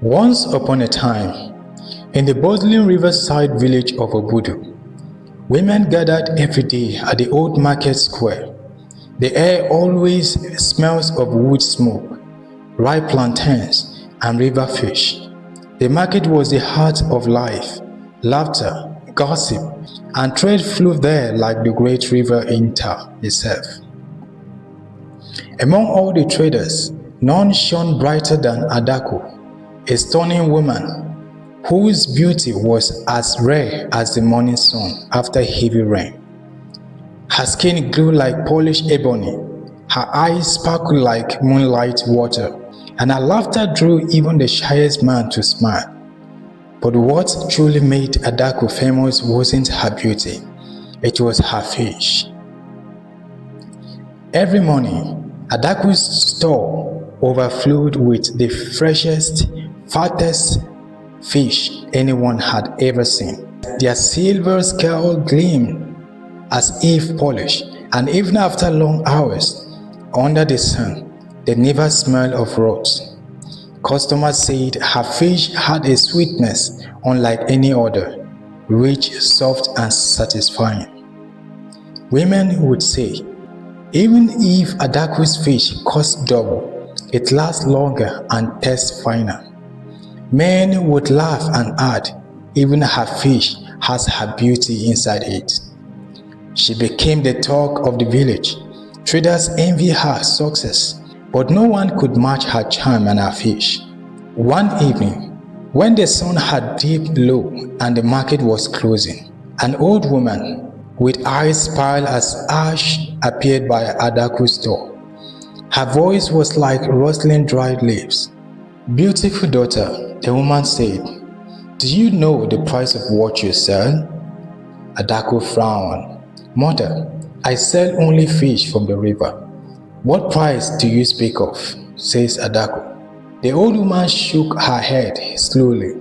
Once upon a time, in the bustling riverside village of Obudu, women gathered every day at the old market square. The air always smells of wood smoke, ripe plantains, and river fish. The market was the heart of life. Laughter, gossip, and trade flew there like the great River Nta itself. Among all the traders, none shone brighter than Adaku, a stunning woman whose beauty was as rare as the morning sun after heavy rain. Her skin grew like polished ebony, her eyes sparkled like moonlight water, and her laughter drew even the shyest man to smile. But what truly made Adaku famous wasn't her beauty, it was her fish. Every morning, Adaku's store overflowed with the freshest, fattest fish anyone had ever seen. Their silver scale gleamed as if polished, and even after long hours under the sun, they never smelled of rot. Customers said her fish had a sweetness unlike any other, rich, soft, and satisfying. Women would say, even if Adaku's fish costs double, it lasts longer and tastes finer. Men would laugh and add, even her fish has her beauty inside it. She became the talk of the village. Traders envied her success, but no one could match her charm and her fish. One evening, when the sun had dipped low and the market was closing, an old woman with eyes pale as ash appeared by Adaku's door. Her voice was like rustling dried leaves. "Beautiful daughter," the woman said, "do you know the price of what you sell?" Adaku frowned. "Mother, I sell only fish from the river." "What price do you speak of?" says Adaku. The old woman shook her head slowly.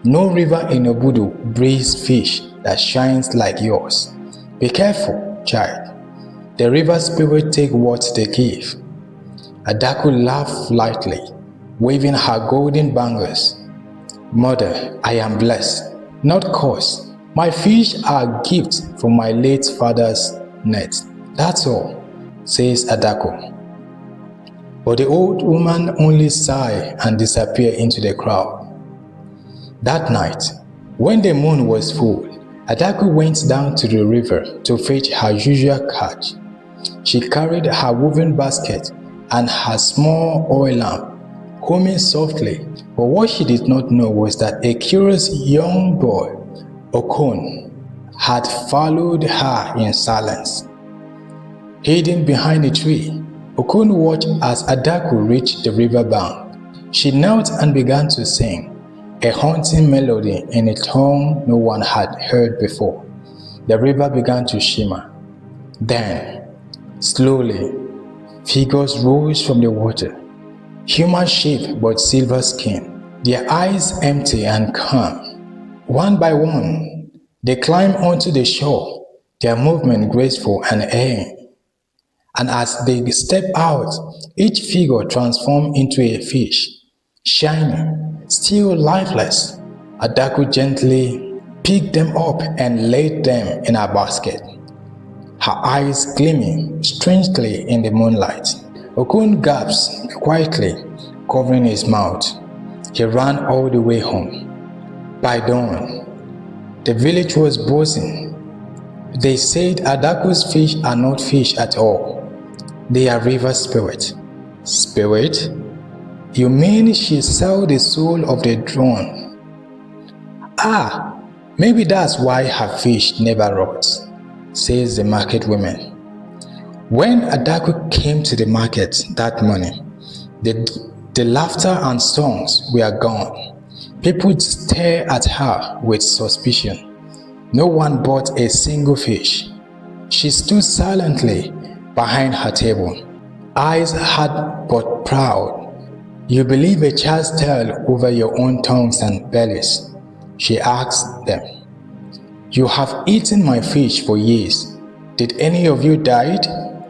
"No river in Obudu breeds fish that shines like yours. Be careful, child. The river spirit take what they give." Adaku laughed lightly, waving her golden bangles. "Mother, I am blessed, not cursed. My fish are gifts from my late father's net. That's all," says Adaku. But the old woman only sighed and disappeared into the crowd. That night, when the moon was full, Adaku went down to the river to fetch her usual catch. She carried her woven basket and her small oil lamp, humming softly, but what she did not know was that a curious young boy, Okon, had followed her in silence. Hidden behind a tree, Okon watched as Adaku reached the river bank. She knelt and began to sing, a haunting melody in a tongue no one had heard before. The river began to shimmer. Then, slowly, figures rose from the water, human shape but silver skin, their eyes empty and calm. One by one, they climbed onto the shore, their movement graceful and airy. And as they stepped out, each figure transformed into a fish, shining, still lifeless. Adaku gently picked them up and laid them in her basket, her eyes gleaming strangely in the moonlight. Okun gasped quietly, covering his mouth. He ran all the way home. By dawn, the village was buzzing. They said Adaku's fish are not fish at all. They are river spirit. Spirit? You mean she sold the soul of the drowned? Ah, maybe that's why her fish never rots, says the market woman. When Adaku came to the market that morning, the laughter and songs were gone. People stared at her with suspicion. No one bought a single fish. She stood silently behind her table, eyes hard but proud. "You believe a child's tale over your own tongues and bellies?" she asked them. "You have eaten my fish for years. Did any of you die?"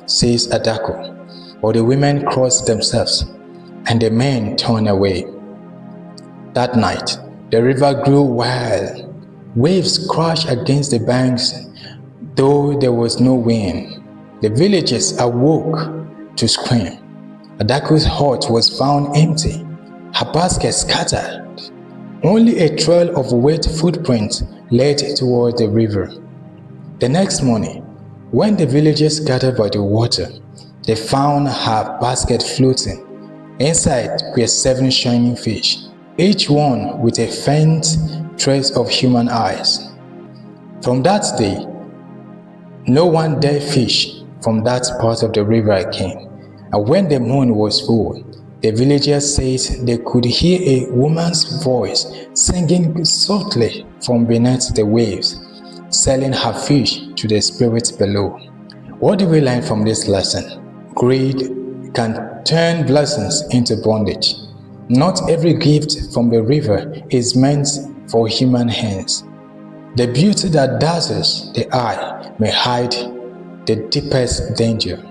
says Adaku. But the women crossed themselves, and the men turned away. That night, the river grew wild. Waves crashed against the banks, though there was no wind. The villagers awoke to scream. Adaku's hut was found empty, her basket scattered. Only a trail of wet footprints led toward the river. The next morning, when the villagers gathered by the water, they found her basket floating. Inside were 7 shining fish, each one with a faint trace of human eyes. From that day, no one dared fish from that part of the river again. And when the moon was full, the villagers said they could hear a woman's voice singing softly from beneath the waves, selling her fish to the spirits below. What do we learn from this lesson? Greed can turn blessings into bondage. Not every gift from the river is meant for human hands. The beauty that dazzles the eye may hide the deepest danger.